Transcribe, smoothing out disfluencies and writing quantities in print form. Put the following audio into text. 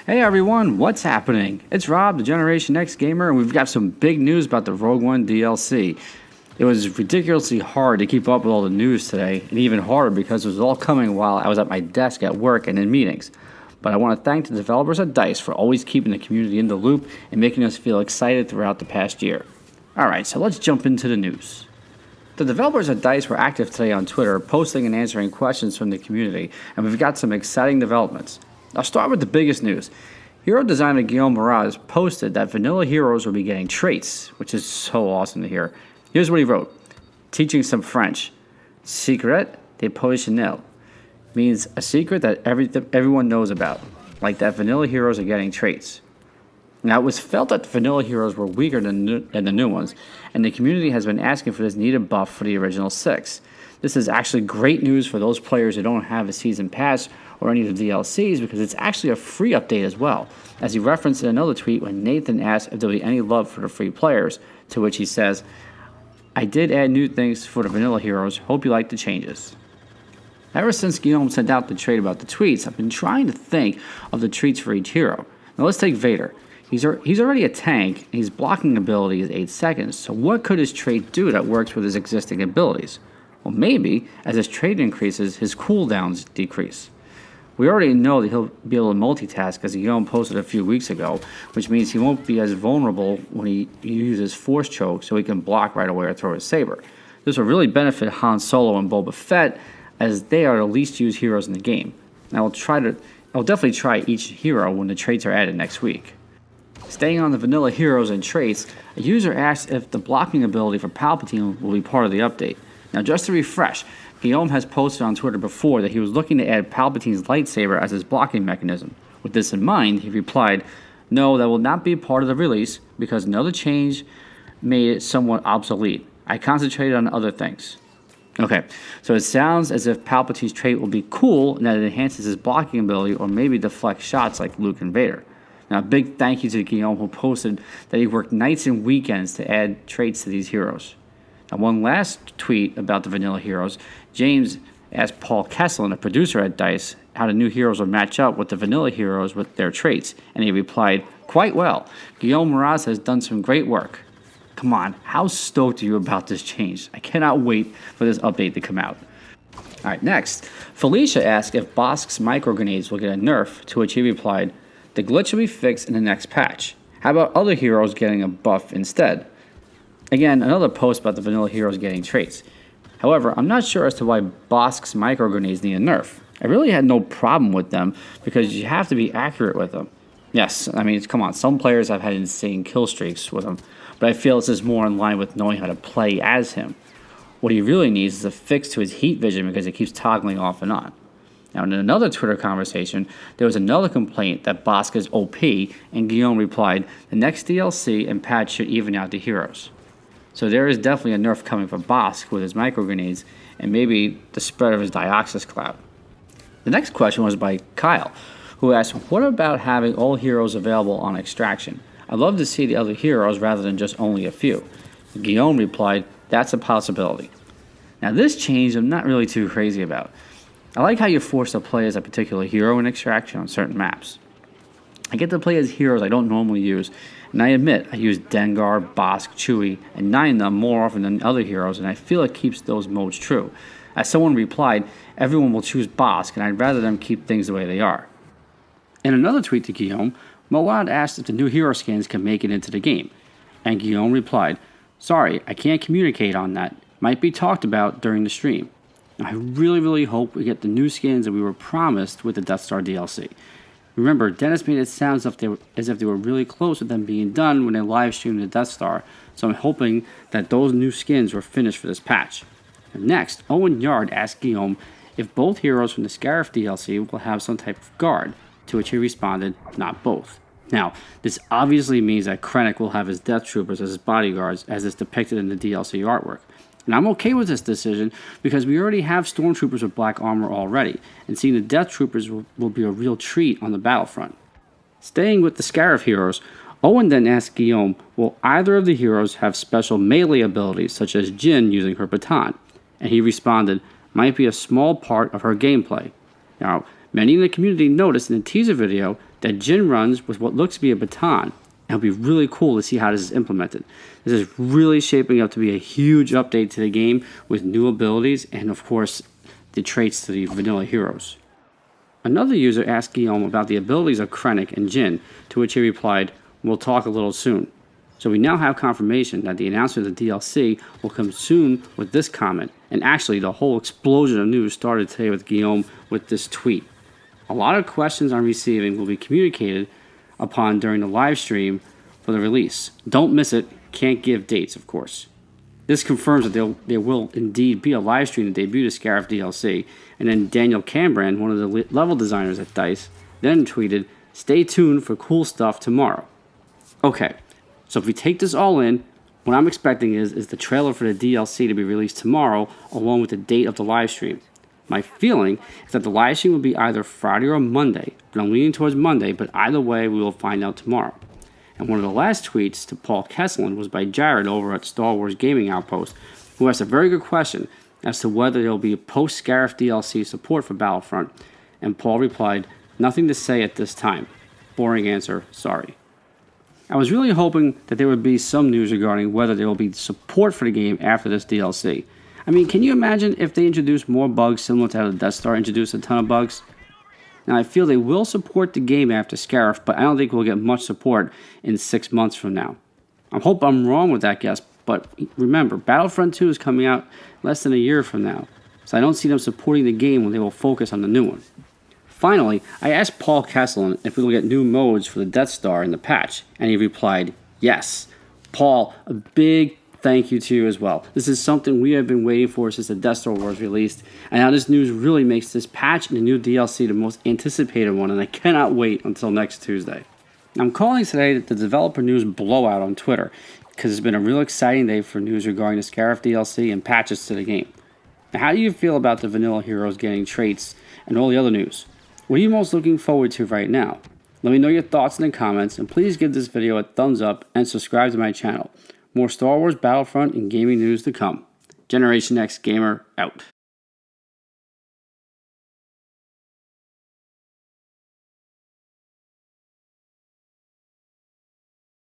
Hey everyone, what's happening? It's Rob, the Generation X Gamer, and we've got some big news about the Rogue One DLC. It was ridiculously hard to keep up with all the news today, and even harder because it was all coming while I was at my desk at work and in meetings. But I want to thank the developers at DICE for always keeping the community in the loop and making us feel excited throughout the past year. Alright, so let's jump into the news. The developers at DICE were active today on Twitter, posting and answering questions from the community, and we've got some exciting developments. I'll start with the biggest news. Hero designer Guillaume Moraz posted that vanilla heroes will be getting traits, which is so awesome to hear. Here's what he wrote. Teaching some French. Secret de polichinelle means a secret that everyone knows about, like that vanilla heroes are getting traits. Now, it was felt that the vanilla heroes were weaker than the new ones, and the community has been asking for this needed buff for the original 6. This is actually great news for those players who don't have a season pass or any of the DLCs, because it's actually a free update as well, as he referenced in another tweet when Nathan asked if there would be any love for the free players, to which he says, I did add new things for the vanilla heroes, hope you like the changes. Ever since Guillaume sent out the trait about the tweets, I've been trying to think of the treats for each hero. Now let's take Vader. He's already a tank, and his blocking ability is 8 seconds, so what could his trait do that works with his existing abilities? Well, maybe, as his trait increases, his cooldowns decrease. We already know that he'll be able to multitask, as Guillaume posted a few weeks ago, which means he won't be as vulnerable when he uses Force Choke, so he can block right away or throw his saber. This will really benefit Han Solo and Boba Fett, as they are the least used heroes in the game. I'll definitely try each hero when the traits are added next week. Staying on the vanilla heroes and traits, a user asked if the blocking ability for Palpatine will be part of the update. Now, just to refresh, Guillaume has posted on Twitter before that he was looking to add Palpatine's lightsaber as his blocking mechanism. With this in mind, he replied, no, that will not be part of the release because another change made it somewhat obsolete. I concentrated on other things. Okay, so it sounds as if Palpatine's trait will be cool and that it enhances his blocking ability or maybe deflects shots like Luke and Vader. Now, a big thank you to Guillaume who posted that he worked nights and weekends to add traits to these heroes. Now, one last tweet about the vanilla heroes, James asked Paul Kesselin, a producer at DICE, how the new heroes will match up with the vanilla heroes with their traits, and he replied, quite well. Guillaume Moraz has done some great work. Come on, how stoked are you about this change? I cannot wait for this update to come out. Alright, next, Felicia asked if Bosk's micro grenades will get a nerf, to which he replied, the glitch will be fixed in the next patch. How about other heroes getting a buff instead? Again, another post about the vanilla heroes getting traits. However, I'm not sure as to why Bosk's micro grenades need a nerf. I really had no problem with them because you have to be accurate with them. Yes, I mean, come on, some players have had insane kill streaks with them, but I feel this is more in line with knowing how to play as him. What he really needs is a fix to his heat vision because it keeps toggling off and on. Now, in another Twitter conversation, there was another complaint that Bosk is OP, and Guillaume replied, the next DLC and patch should even out the heroes. So there is definitely a nerf coming for Bosk with his micro grenades, and maybe the spread of his Dioxis cloud. The next question was by Kyle, who asked, what about having all heroes available on Extraction? I'd love to see the other heroes rather than just only a few. Guillaume replied, that's a possibility. Now this change I'm not really too crazy about. I like how you're forced to play as a particular hero in Extraction on certain maps. I get to play as heroes I don't normally use, and I admit I use Dengar, Bosk, Chewie, and Nina more often than other heroes, and I feel it keeps those modes true. As someone replied, everyone will choose Bosk, and I'd rather them keep things the way they are. In another tweet to Guillaume, Moad asked if the new hero skins can make it into the game, and Guillaume replied, sorry, I can't communicate on that. Might be talked about during the stream. I really hope we get the new skins that we were promised with the Death Star DLC. Remember, Dennis made it sound as if they were really close with them being done when they live streamed the Death Star, so I'm hoping that those new skins were finished for this patch. And next, Owen Yard asked Guillaume if both heroes from the Scarif DLC will have some type of guard, to which he responded, not both. Now, this obviously means that Krennic will have his Death Troopers as his bodyguards, as is depicted in the DLC artwork. And I'm okay with this decision because we already have Stormtroopers with black armor already, and seeing the Death Troopers will be a real treat on the Battlefront. Staying with the Scarif heroes, Owen then asked Guillaume, will either of the heroes have special melee abilities such as Jin using her baton? And he responded, might be a small part of her gameplay. Now, many in the community noticed in the teaser video that Jin runs with what looks to be a baton, and it'll be really cool to see how this is implemented. This is really shaping up to be a huge update to the game with new abilities and, of course, the traits to the vanilla heroes. Another user asked Guillaume about the abilities of Krennic and Jin, to which he replied, we'll talk a little soon. So we now have confirmation that the announcement of the DLC will come soon with this comment, and actually the whole explosion of news started today with Guillaume with this tweet. A lot of questions I'm receiving will be communicated upon during the live stream for the release. Don't miss it, can't give dates of course. This confirms that there will indeed be a live stream to debut the Scarif DLC, and then Daniel Cambran, one of the level designers at DICE, then tweeted, stay tuned for cool stuff tomorrow. Okay, so if we take this all in, what I'm expecting is the trailer for the DLC to be released tomorrow along with the date of the live stream. My feeling is that the live stream will be either Friday or Monday, but I'm leaning towards Monday, but either way we will find out tomorrow. And one of the last tweets to Paul Kesselin was by Jared over at Star Wars Gaming Outpost, who asked a very good question as to whether there will be a post-Scarif DLC support for Battlefront, and Paul replied, nothing to say at this time. Boring answer, sorry. I was really hoping that there would be some news regarding whether there will be support for the game after this DLC. I mean, can you imagine if they introduced more bugs similar to how the Death Star introduced a ton of bugs? Now, I feel they will support the game after Scarif, but I don't think we'll get much support in 6 months from now. I hope I'm wrong with that guess, but remember, Battlefront 2 is coming out less than a year from now, so I don't see them supporting the game when they will focus on the new one. Finally, I asked Paul Kesselin if we will get new modes for the Death Star in the patch, and he replied, yes. Paul, a big thank you to you as well. This is something we have been waiting for since the Death Star was released, and now this news really makes this patch and the new DLC the most anticipated one, and I cannot wait until next Tuesday. I'm calling today the developer news blowout on Twitter, because it's been a real exciting day for news regarding the Scarif DLC and patches to the game. Now, how do you feel about the vanilla heroes getting traits and all the other news? What are you most looking forward to right now? Let me know your thoughts in the comments, and please give this video a thumbs up and subscribe to my channel. More Star Wars, Battlefront, and gaming news to come. Generation X Gamer out.